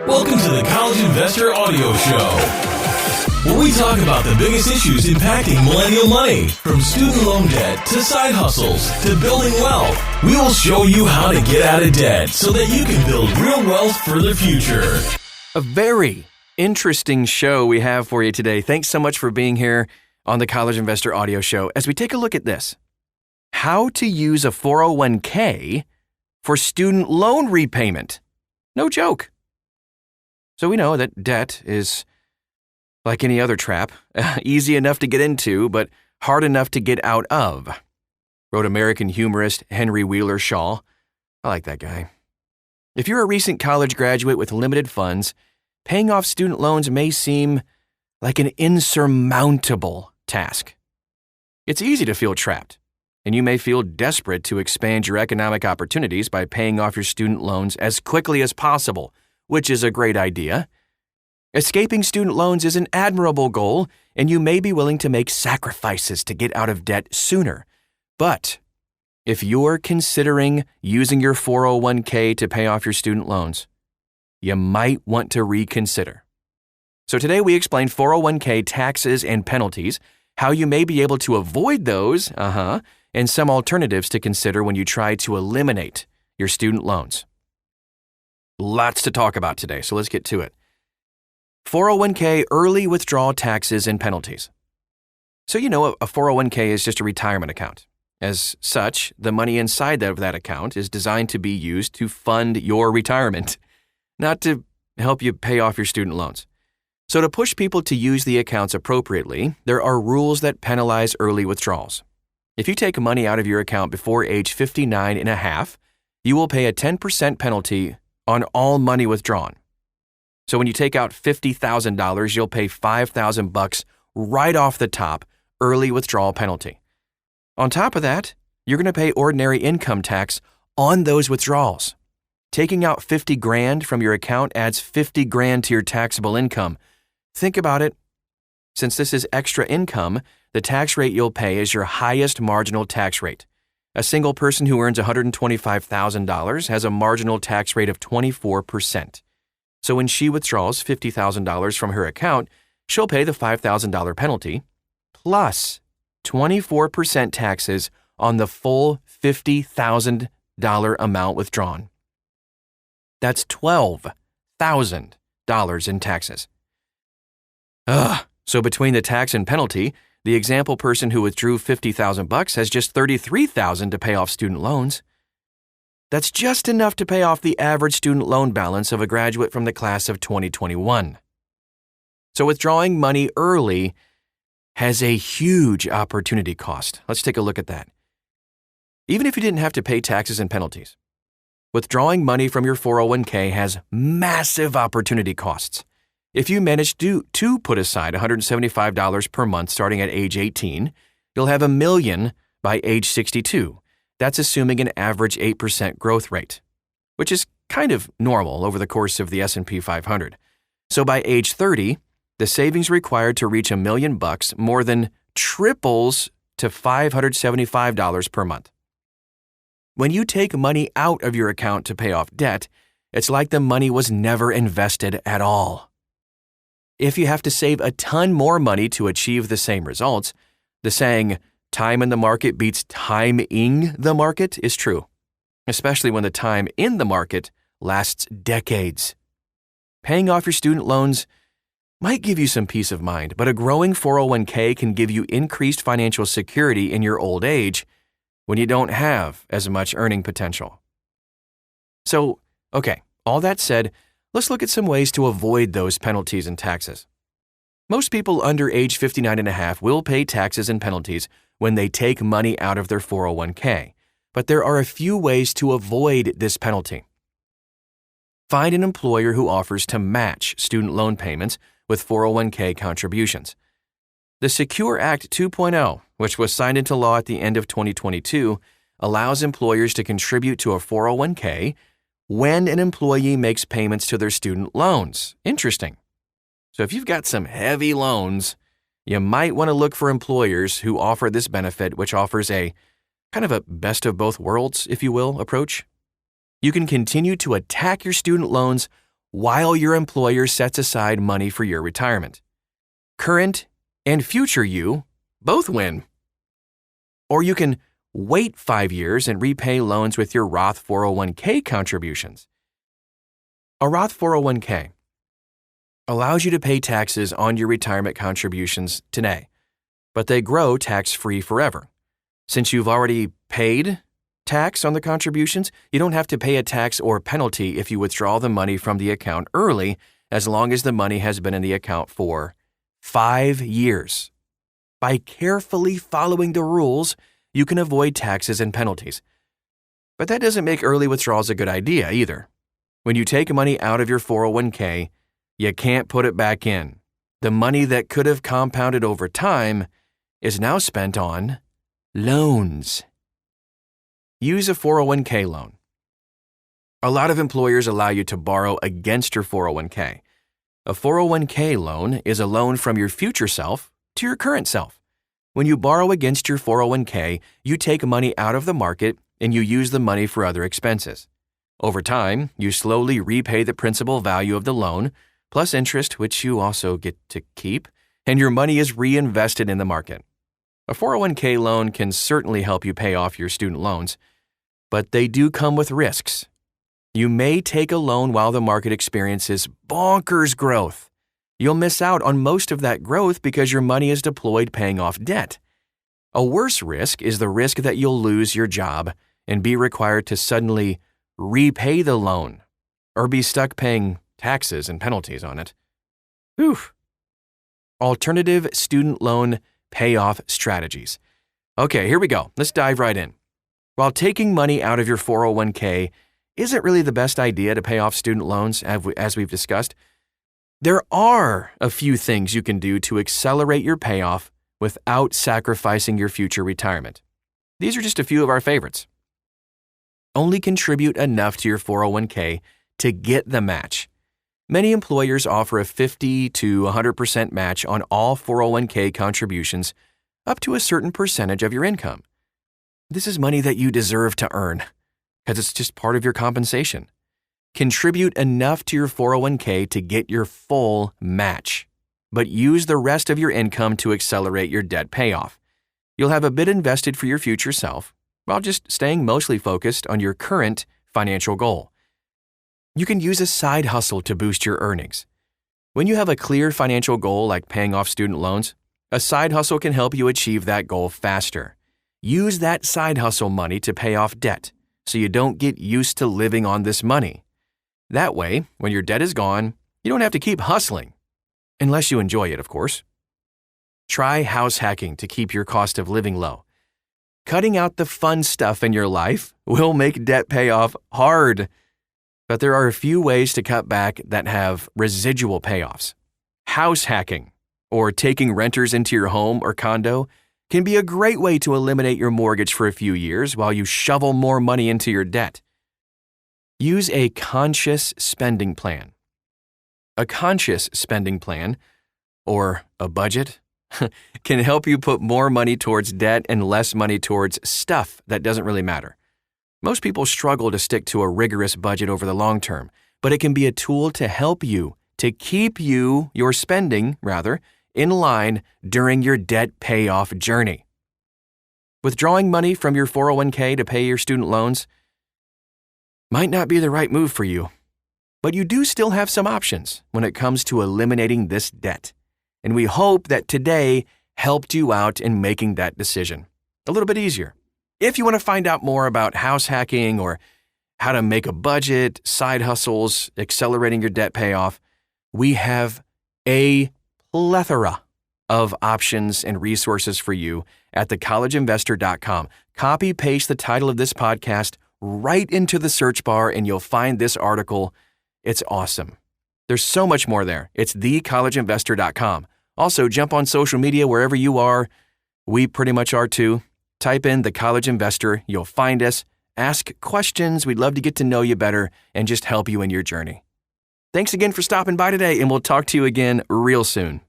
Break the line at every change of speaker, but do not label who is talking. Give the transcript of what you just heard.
Welcome to the College Investor Audio Show, where we talk about the biggest issues impacting millennial money, from student loan debt to side hustles to building wealth. We will show you how to get out of debt so that you can build real wealth for the future.
A very interesting show we have for you today. Thanks so much for being here on the College Investor Audio Show as we take a look at this. How to use a 401k for student loan repayment. No joke. So we know that debt is like any other trap, easy enough to get into, but hard enough to get out of, wrote American humorist Henry Wheeler Shaw. I like that guy. If you're a recent college graduate with limited funds, paying off student loans may seem like an insurmountable task. It's easy to feel trapped, and you may feel desperate to expand your economic opportunities by paying off your student loans as quickly as possible, which is a great idea. Escaping student loans is an admirable goal, and you may be willing to make sacrifices to get out of debt sooner. But if you're considering using your 401k to pay off your student loans, you might want to reconsider. So today we explain 401k taxes and penalties, how you may be able to avoid those, and some alternatives to consider when you try to eliminate your student loans. Lots to talk about today, so let's get to it. 401k early withdrawal taxes and penalties. So you know a 401k is just a retirement account. As such, the money inside of that account is designed to be used to fund your retirement, not to help you pay off your student loans. So to push people to use the accounts appropriately, there are rules that penalize early withdrawals. If you take money out of your account before age 59 and a half, you will pay a 10% penalty on all money withdrawn. So when you take out $50,000, you'll pay $5,000 right off the top, early withdrawal penalty. On top of that, you're going to pay ordinary income tax on those withdrawals. Taking out $50,000 from your account adds $50,000 to your taxable income. Think about it. Since this is extra income, the tax rate you'll pay is your highest marginal tax rate. A single person who earns $125,000 has a marginal tax rate of 24%. So when she withdraws $50,000 from her account, she'll pay the $5,000 penalty, plus 24% taxes on the full $50,000 amount withdrawn. That's $12,000 in taxes. So between the tax and penalty, the example person who withdrew $50,000 has just $33,000 to pay off student loans. That's just enough to pay off the average student loan balance of a graduate from the class of 2021. So withdrawing money early has a huge opportunity cost. Let's take a look at that. Even if you didn't have to pay taxes and penalties, withdrawing money from your 401k has massive opportunity costs. If you manage to put aside $175 per month starting at age 18, you'll have $1 million by age 62. That's assuming an average 8% growth rate, which is kind of normal over the course of the S&P 500. So by age 30, the savings required to reach $1 million more than triples to $575 per month. When you take money out of your account to pay off debt, it's like the money was never invested at all. If you have to save a ton more money to achieve the same results, the saying, time in the market beats timing the market is true, especially when the time in the market lasts decades. Paying off your student loans might give you some peace of mind, but a growing 401k can give you increased financial security in your old age when you don't have as much earning potential. So, okay, all that said, let's look at some ways to avoid those penalties and taxes. Most people under age 59 and a half will pay taxes and penalties when they take money out of their 401k, but there are a few ways to avoid this penalty. Find an employer who offers to match student loan payments with 401k contributions. The Secure Act 2.0, which was signed into law at the end of 2022, allows employers to contribute to a 401k when an employee makes payments to their student loans. Interesting. So if you've got some heavy loans, you might want to look for employers who offer this benefit, which offers a kind of a best of both worlds, if you will, approach. You can continue to attack your student loans while your employer sets aside money for your retirement. Current and future you both win. Or you can wait 5 years and repay loans with your Roth 401k contributions. A Roth 401k allows you to pay taxes on your retirement contributions today, but they grow tax-free forever. Since you've already paid tax on the contributions, you don't have to pay a tax or penalty if you withdraw the money from the account early, as long as the money has been in the account for 5 years. By carefully following the rules, you can avoid taxes and penalties. But that doesn't make early withdrawals a good idea either. When you take money out of your 401k, you can't put it back in. The money that could have compounded over time is now spent on loans. Use a 401k loan. A lot of employers allow you to borrow against your 401k. A 401k loan is a loan from your future self to your current self. When you borrow against your 401k, you take money out of the market and you use the money for other expenses. Over time, you slowly repay the principal value of the loan, plus interest, which you also get to keep, and your money is reinvested in the market. A 401k loan can certainly help you pay off your student loans, but they do come with risks. You may take a loan while the market experiences bonkers growth. You'll miss out on most of that growth because your money is deployed paying off debt. A worse risk is the risk that you'll lose your job and be required to suddenly repay the loan or be stuck paying taxes and penalties on it. Whew. Alternative student loan payoff strategies. Okay, here we go. Let's dive right in. While taking money out of your 401k isn't really the best idea to pay off student loans, as we've discussed, there are a few things you can do to accelerate your payoff without sacrificing your future retirement. These are just a few of our favorites. Only contribute enough to your 401k to get the match. Many employers offer a 50 to 100% match on all 401k contributions up to a certain percentage of your income. This is money that you deserve to earn because it's just part of your compensation. Contribute enough to your 401k to get your full match, but use the rest of your income to accelerate your debt payoff. You'll have a bit invested for your future self while just staying mostly focused on your current financial goal. You can use a side hustle to boost your earnings. When you have a clear financial goal like paying off student loans, a side hustle can help you achieve that goal faster. Use that side hustle money to pay off debt so you don't get used to living on this money. That way, when your debt is gone, you don't have to keep hustling. Unless you enjoy it, of course. Try house hacking to keep your cost of living low. Cutting out the fun stuff in your life will make debt payoff hard. But there are a few ways to cut back that have residual payoffs. House hacking, or taking renters into your home or condo, can be a great way to eliminate your mortgage for a few years while you shovel more money into your debt. Use a conscious spending plan. A conscious spending plan, or a budget, can help you put more money towards debt and less money towards stuff that doesn't really matter. Most people struggle to stick to a rigorous budget over the long term, but it can be a tool to help you, to keep your spending, in line during your debt payoff journey. Withdrawing money from your 401k to pay your student loans might not be the right move for you, but you do still have some options when it comes to eliminating this debt. And we hope that today helped you out in making that decision a little bit easier. If you want to find out more about house hacking or how to make a budget, side hustles, accelerating your debt payoff, we have a plethora of options and resources for you at thecollegeinvestor.com. Copy-paste the title of this podcast right into the search bar and you'll find this article. It's awesome. There's so much more there. It's thecollegeinvestor.com. Also, jump on social media wherever you are. We pretty much are too. Type in The College Investor. You'll find us. Ask questions. We'd love to get to know you better and just help you in your journey. Thanks again for stopping by today, and we'll talk to you again real soon.